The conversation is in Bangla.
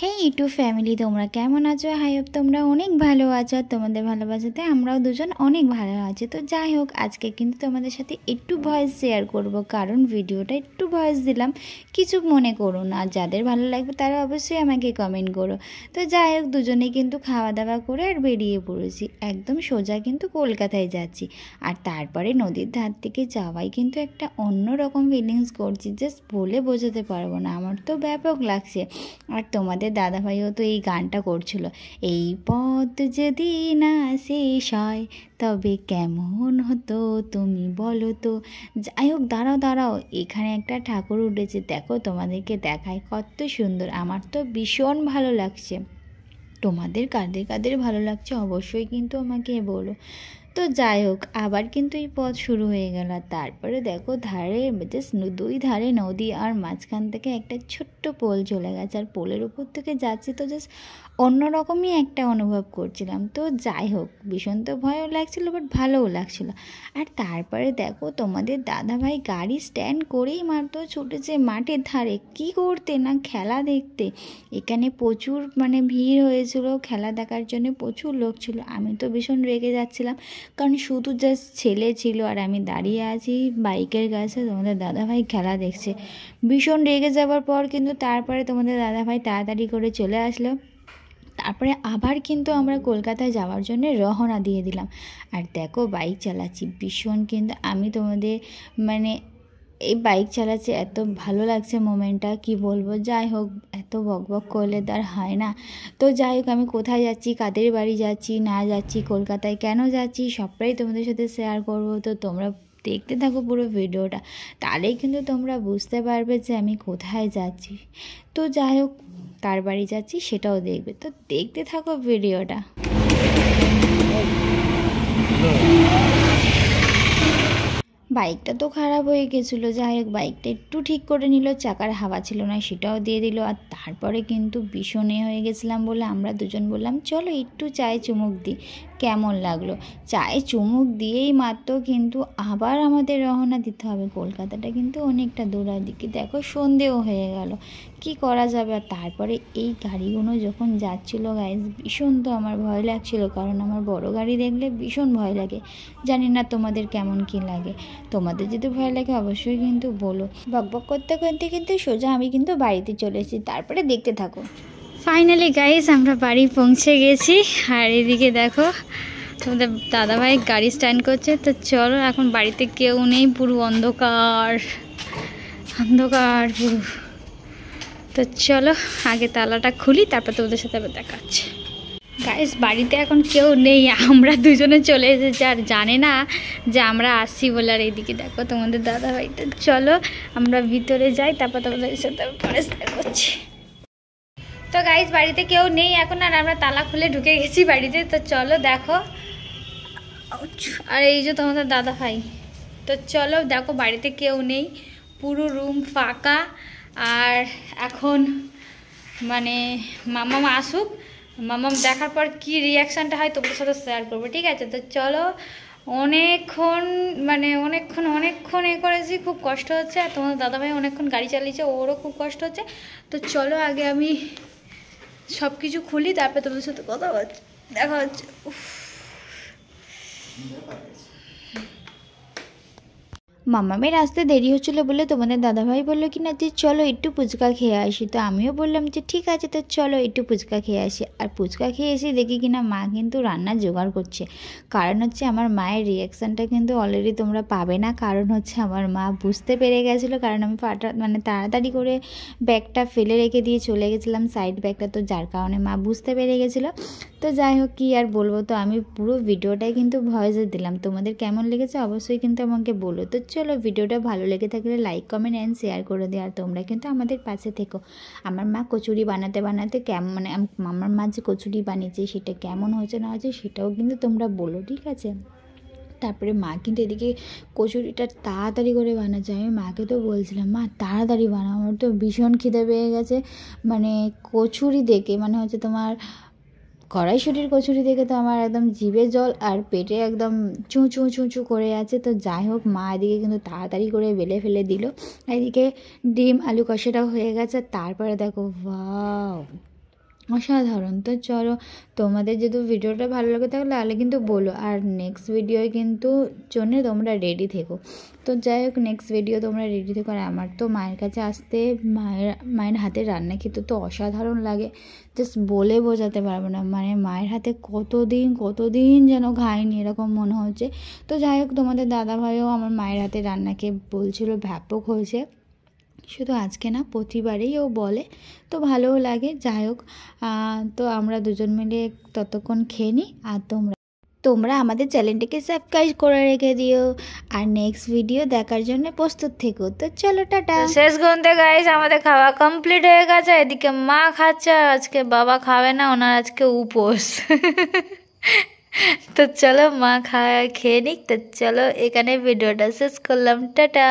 হে ইউটু ফ্যামিলি, তোমরা কেমন আছো? আই হোপ তোমরা অনেক ভালো আছো। তোমাদের ভালোবাসাতে আমরাও দুজন অনেক ভালো আছি। তো যাই হোক, আজকে কিন্তু তোমাদের সাথে একটু ভয়েস শেয়ার করব, কারণ ভিডিওটা একটু ভয়েস দিলাম, কিছু মনে করো না। যাদের ভালো লাগবে তারা অবশ্যই আমাকে কমেন্ট করো। তো যাই হোক, দুজনেই কিন্তু খাওয়া দাওয়া করে আর বেরিয়ে পড়েছি, একদম সোজা কিন্তু কলকাতায় যাচ্ছি। আর তারপরে নদীর ধার থেকে যাওয়াই কিন্তু একটা অন্য রকম ফিলিংস করছি, জাস্ট বলে বোঝাতে পারবো না, আমার তো ব্যাপক লাগছে। আর তোমাদের দাদাভাইও তো এই গানটা করছিল, এই পথ যদি না শেষ হয় তবে কেমন হতো তুমি বলো তো। যাই হোক, দাঁড়াও দাঁড়াও, এখানে একটা ঠাকুর উঠেছে, দেখো তোমাদেরকে দেখায়, কত সুন্দর। আমার তো ভীষণ ভালো লাগছে। তোমাদের কাদের কাদের ভালো লাগছে অবশ্যই কিন্তু আমাকে বলো। তো যাই হোক, আবার কিন্তু এই পথ শুরু হয়ে গেল। তারপরে দেখো ধারে, জাস্ট দুই ধারে নদী, আর মাঝখান থেকে একটা ছোট্ট পোল চলে গেছে, আর পোলের উপর থেকে যাচ্ছি তো জাস্ট অন্যরকমই একটা অনুভব করছিলাম। তো যাই হোক, ভীষণ তো ভয়ও লাগছিলো, বাট ভালোও লাগছিলো। আর তারপরে দেখো তোমাদের দাদাভাই গাড়ি স্ট্যান্ড করেই মাত্র ছুটেছে মাঠের ধারে, কি করতে না খেলা দেখতে। এখানে প্রচুর ভিড় হয়েছিল, খেলা দেখার জন্য প্রচুর লোক ছিল। আমি তো ভীষণ রেগে যাচ্ছিলাম, কারণ শুধু জাস্ট ছেলে ছিল আর আমি দাঁড়িয়ে আছি বাইকের কাছে, তোমাদের দাদাভাই খেলা দেখছে। ভীষণ রেগে যাওয়ার পর কিন্তু তারপরে তোমাদের দাদাভাই তাড়াতাড়ি করে চলে আসলো। তারপরে আবার কিন্তু আমরা কলকাতায় যাওয়ার জন্য রওনা দিয়ে দিলাম। আর দেখো বাইক চালাচ্ছি ভীষণ, কিন্তু আমি তোমাদের এই বাইক চালাচ্ছে, এত ভালো লাগছে মোমেন্টটা, কি বলবো। যাই হোক, এত বকবক করলে তার হয় না। তো যাই হোক, আমি কোথায় যাচ্ছি, কাদের বাড়ি যাচ্ছি না যাচ্ছি, কলকাতায় কেন যাচ্ছি, সবটাই তোমাদের সাথে শেয়ার করব। তো তোমরা দেখতে থাকো পুরো ভিডিওটা, তাহলেই কিন্তু তোমরা বুঝতে পারবে যে আমি কোথায় যাচ্ছি। তো যাই হোক, কার বাড়ি যাচ্ছি সেটাও দেখবে, তো দেখতে থাকো ভিডিওটা। বাইকটা তো খারাপ হয়ে গেছিলো, যাই হোক বাইকটা একটু ঠিক করে নিল, চাকার হাওয়া ছিল না সেটাও দিয়ে দিল। আর তারপরে কিন্তু ভীষণ হয়ে গেছিলাম বলে আমরা দুজন বললাম চলো একটু চায়ে চুমুক দিই, কেমন লাগলো। চায়ে চুমুক দিয়েই মাত্র কিন্তু আবার আমাদের রওনা দিতে হবে। কলকাতাটা কিন্তু অনেকটা দূরের দিকে, দেখো সন্ধেও হয়ে গেল, কি করা যাবে। আর তারপরে এই গাড়িগুলো যখন যাচ্ছিল গাইজ, ভীষণ তো আমার ভয় লাগছিল, কারণ আমার বড় গাড়ি দেখলে ভীষণ ভয় লাগে। জানি না তোমাদের কেমন কি লাগে, তোমাদের যদি ভয় লাগে অবশ্যই কিন্তু বলো। বকবক করতে করতে কিন্তু সোজা আমি কিন্তু বাড়িতে চলে এসেছি, তারপরে দেখতে থাকো। ফাইনালি গাইস, আমরা বাড়ি পৌঁছে গেছি। আর এদিকে দেখো তোমাদের দাদাভাই গাড়ি স্ট্যান্ড করছে। তো চলো, এখন বাড়িতে কেউ নেই, পুরো অন্ধকার অন্ধকার পুরো। তো চলো আগে তালাটা খুলি, তারপর তোমাদের সাথে আবার দেখা হচ্ছে। গাইস, বাড়িতে এখন কেউ নেই, আমরা দুজনে চলে এসেছি, আর জানে না যে আমরা আসছি বলে। আর এইদিকে দেখো তোমাদের দাদাভাই। তো চলো আমরা ভিতরে যাই, তারপর তোমাদের সাথে পরে শেয়ার করছি। তো গাইস, বাড়িতে কেউ নেই এখন, আর আমরা তালা খুলে ঢুকে গেছি বাড়িতে। তো চলো দেখো, আর এই যে তোমাদের দাদাভাই। তো চলো দেখো, বাড়িতে কেউ নেই, পুরো রুম ফাঁকা। আর এখন মামাম আসুক, মামাম দেখার পর কি রিয়াকশানটা হয় তোমাদের সাথে শেয়ার করবো, ঠিক আছে? তো চলো, অনেকক্ষণ অনেকক্ষণ করেছি, খুব কষ্ট হচ্ছে। আর তোমাদের দাদাভাই অনেকক্ষণ গাড়ি চালিয়েছে, ওরও খুব কষ্ট হচ্ছে। তো চলো আগে আমি সব কিছু খুলি, তারপরে তোমাদের সাথে কথা হচ্ছে, দেখা হচ্ছে। মামামের আসতে দেরি হচ্ছিলো বলে তোমাদের দাদাভাই বললো কি না যে চলো একটু ফুচকা খেয়ে আসি। তো আমিও বললাম যে ঠিক আছে, তো চলো একটু ফুচকা খেয়ে আসি। আর ফুচকা খেয়ে এসে দেখি কিনা মা কিন্তু রান্নার জোগাড় করছে। কারণ হচ্ছে আমার মায়ের রিয়াকশানটা কিন্তু অলরেডি তোমরা পাবে না, কারণ হচ্ছে আমার মা বুঝতে পেরে গেছিলো, কারণ আমি তাড়াতাড়ি করে ব্যাগটা ফেলে রেখে দিয়ে চলে গেছিলাম, সাইড ব্যাগটা, তো যার কারণে মা বুঝতে পেরে গেছিলো। তো যাই হোক, কী আর বলবো, তো আমি পুরো ভিডিওটাই কিন্তু ভয়েসে দিলাম। তোমাদের কেমন লেগেছে অবশ্যই কিন্তু আমাকে বলো। তো চলো, ভিডিওটা ভালো লেগে থাকলে লাইক কমেন্ট অ্যান্ড শেয়ার করে দিও। আর তোমরা কিন্তু আমাদের পাশে থেকো। আমার মা কচুরি বানাতে বানাতে কেমন আমার মা যে কচুরি বানিয়েছে সেটা কেমন হয়েছে না হয়েছে সেটাও কিন্তু তোমরা বলো, ঠিক আছে? তারপরে মা কিন্তু এদিকে কচুরিটা তাড়াতাড়ি করে বানাচ্ছে। আমি মাকে তো বলছিলাম মা তাড়াতাড়ি বানাও, আমার তো ভীষণ খিদে পেয়ে গেছে। কচুরি দেখে হচ্ছে তোমার কড়াইশুঁটির কচুরি দেখে তো আমার একদম জিভে জল, আর পেটে একদম চুঁ চুঁ চুঁ চুঁ করে আছে। তো যাই হোক, মা এদিকে কিন্তু তাড়াতাড়ি করে বেলে ফেলে দিল। এদিকে ডিম আলু কষাটাও হয়ে গেছে। তারপরে দেখো, ওয়াও, অসাধারণ। তো চলো, তোমাদের যদি ভিডিওটা ভালো লাগে তাহলে কিন্তু বলো, আর নেক্সট ভিডিও কিন্তু জন্য তোমরা রেডি থেকো। তো যাই হোক, নেক্সট ভিডিও তোমরা রেডি থেকো। আর আমার তো মায়ের কাছে আসতে মায়ের হাতে রান্না খেতে তো অসাধারণ লাগে, জাস্ট বলে বোঝাতে পারবো না। মানে মায়ের হাতে কতদিন যেন খাইনি এরকম মনে হচ্ছে। তো যাই হোক, তোমাদের দাদাভাইও আমার মায়ের হাতে রান্না খেয়ে বলছিল ব্যাপক হয়েছে। শুধু আজকে না, প্রতিবারেই ও বলে, তো ভালোও লাগে। যাই হোক, তো আমরা দুজন মিলে ততক্ষণ খেয়ে নিই। আর তোমরা আমাদের চ্যানেলটিকে সাবস্ক্রাইব করে রেখে দিও, আর নেক্সট ভিডিও দেখার জন্য প্রস্তুত থেকো। তো চলো, টাটা। শেষ গন্ধে গাইস, আমাদের খাওয়া কমপ্লিট হয়ে গেছে। এদিকে মা খাচ্ছে, আজকে বাবা খাবে না, ওনার আজকে উপোস। তো চলো, মা খেয়ে নিক। তো চলো, এখানে ভিডিওটা শেষ করলাম, টাটা।